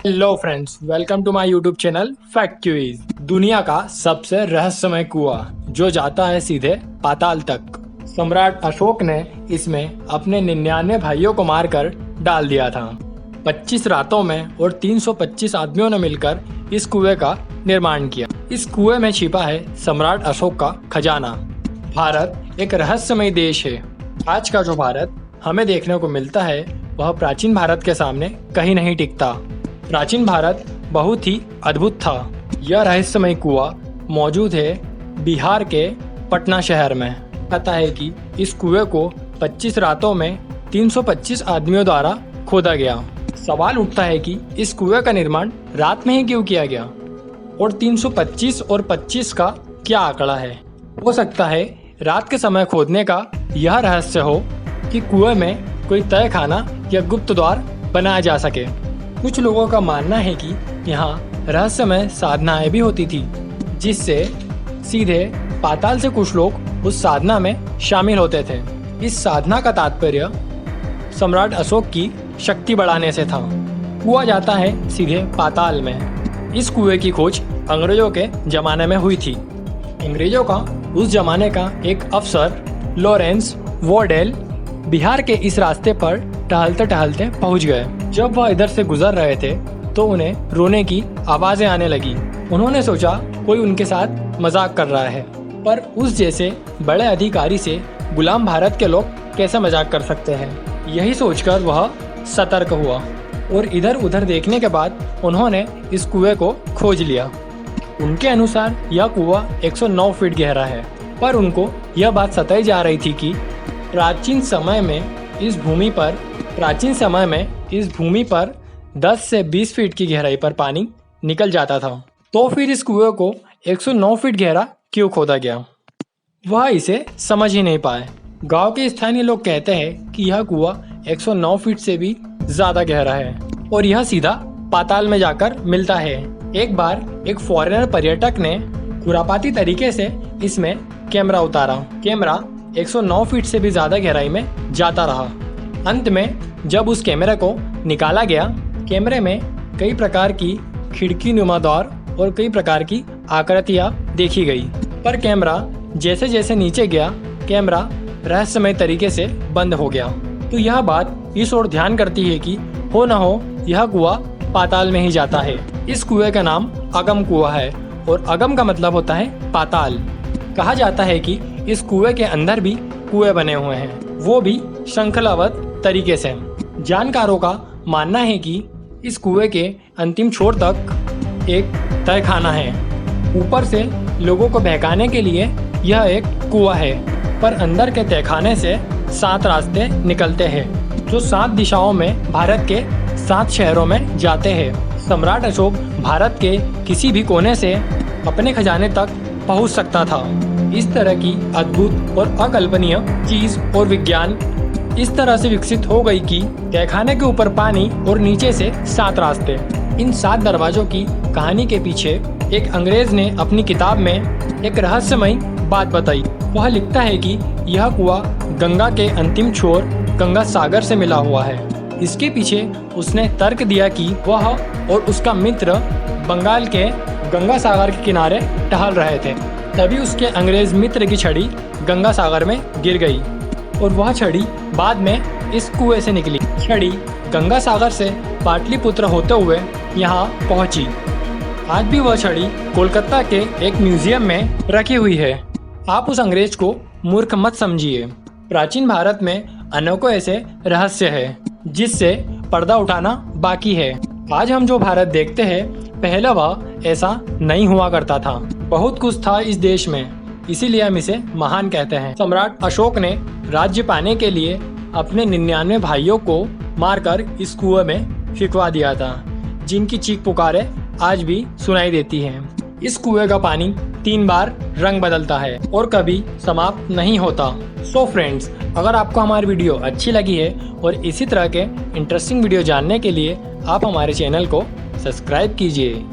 Hello friends, welcome to my YouTube channel fact quiz. दुनिया का सबसे रहस्यमय कुआं जो जाता है सीधे पाताल तक। सम्राट अशोक ने इसमें अपने 99 भाइयों को मारकर डाल दिया था। 25 रातों में और 325 आदमियों ने मिलकर इस कुएं का निर्माण किया। इस कुएं में छिपा है सम्राट अशोक का खजाना। भारत एक रहस्यमय देश है। आज का जो भारत हमें देखने को मिलता है वह प्राचीन भारत के सामने कहीं नहीं टिकता। प्राचीन भारत बहुत ही अद्भुत था। यह रहस्यमय कुआं मौजूद है बिहार के पटना शहर में। कहता है कि इस कुएं को 25 रातों में 325 आदमियों द्वारा खोदा गया। सवाल उठता है कि इस कुएं का निर्माण रात में ही क्यों किया गया और 325 और 25 का क्या आंकड़ा है। हो सकता है रात के समय खोदने का यह रहस्य हो कि कुएं में कोई तय खाना या गुप्त द्वार बनाया जा सके। कुछ लोगों का मानना है कि यहाँ रहस्यमय साधनाएं भी होती थी, जिससे सीधे पाताल से कुछ लोग उस साधना में शामिल होते थे। इस साधना का तात्पर्य सम्राट अशोक की शक्ति बढ़ाने से था। कुआं जाता है सीधे पाताल में। इस कुएं की खोज अंग्रेजों के जमाने में हुई थी। अंग्रेजों का उस जमाने का एक अफसर लॉरेंस वॉर्डेल बिहार के इस रास्ते पर टहलते टहलते पहुंच गए। जब वह इधर से गुजर रहे थे तो उन्हें रोने की आवाजें आने लगी। उन्होंने सोचा कोई उनके साथ मजाक कर रहा है, पर उस जैसे बड़े अधिकारी से गुलाम भारत के लोग कैसे मजाक कर सकते हैं। यही सोचकर वह सतर्क हुआ और इधर उधर देखने के बाद उन्होंने इस कुएं को खोज लिया। उनके अनुसार यह कुआं 109 फीट गहरा है, पर उनको यह बात सताई जा रही थी कि प्राचीन समय में इस भूमि पर 10 से 20 फीट की गहराई पर पानी निकल जाता था। तो फिर इस कुएं को 109 फीट गहरा क्यों खोदा गया, वह इसे समझ ही नहीं पाए। गांव के स्थानीय लोग कहते हैं कि यह कुआं 109 फीट से भी ज्यादा गहरा है और यह सीधा पाताल में जाकर मिलता है। एक बार एक फॉरेनर पर्यटक ने खुरापाती तरीके से इसमें कैमरा उतारा। कैमरा 109 फीट से भी ज्यादा गहराई में जाता रहा। अंत में जब उस कैमरे को निकाला गया, कैमरे में कई प्रकार की खिड़की नुमा द्वार और कई प्रकार की आकृतियां देखी गई। पर कैमरा जैसे जैसे नीचे गया, कैमरा रहस्यमय तरीके से बंद हो गया। तो यह बात इस ओर ध्यान करती है कि हो न हो यह कुआं पाताल में ही जाता है। इस कुएं का नाम अगम कुआं है और अगम का मतलब होता है पाताल। कहा जाता है कि इस कुएं के अंदर भी कुएं बने हुए हैं, वो भी श्रृंखलाबद्ध तरीके से। जानकारों का मानना है कि इस कुएं के अंतिम छोर तक एक तहखाना है। ऊपर से लोगों को बहकाने के लिए यह एक कुआं है, पर अंदर के तहखाने से 7 रास्ते निकलते हैं जो 7 दिशाओं में भारत के 7 शहरों में जाते हैं। सम्राट अशोक भारत के किसी भी कोने से अपने खजाने तक पहुंच सकता था। इस तरह की अद्भुत और अकल्पनीय चीज और विज्ञान इस तरह से विकसित हो गई कि तहखाने के ऊपर पानी और नीचे से 7 रास्ते। इन 7 दरवाजों की कहानी के पीछे एक अंग्रेज ने अपनी किताब में एक रहस्यमय बात बताई। वह लिखता है कि यह कुआं गंगा के अंतिम छोर गंगा सागर से मिला हुआ है। इसके पीछे उसने तर्क दिया कि वह और उसका मित्र बंगाल के गंगा सागर के किनारे टहल रहे थे। तभी उसके अंग्रेज मित्र की छड़ी गंगा सागर में गिर गई और वह छड़ी बाद में इस कुएं से निकली। छड़ी गंगा सागर से पाटलिपुत्र होते हुए यहाँ पहुंची। आज भी वह छड़ी कोलकाता के एक म्यूजियम में रखी हुई है। आप उस अंग्रेज को मूर्ख मत समझिए। प्राचीन भारत में अनेकों ऐसे रहस्य है जिससे पर्दा उठाना बाकी है। आज हम जो भारत देखते हैं, पहले वह ऐसा नहीं हुआ करता था। बहुत कुछ था इस देश में, इसीलिए हम इसे महान कहते हैं। सम्राट अशोक ने राज्य पाने के लिए अपने 99 भाइयों को मारकर इस कुएं में फिकवा दिया था, जिनकी चीख पुकारें आज भी सुनाई देती हैं। इस कुएं का पानी 3 बार रंग बदलता है और कभी समाप्त नहीं होता। सो फ्रेंड्स, अगर आपको हमारी वीडियो अच्छी लगी है और इसी तरह के इंटरेस्टिंग वीडियो जानने के लिए आप हमारे चैनल को सब्सक्राइब कीजिए।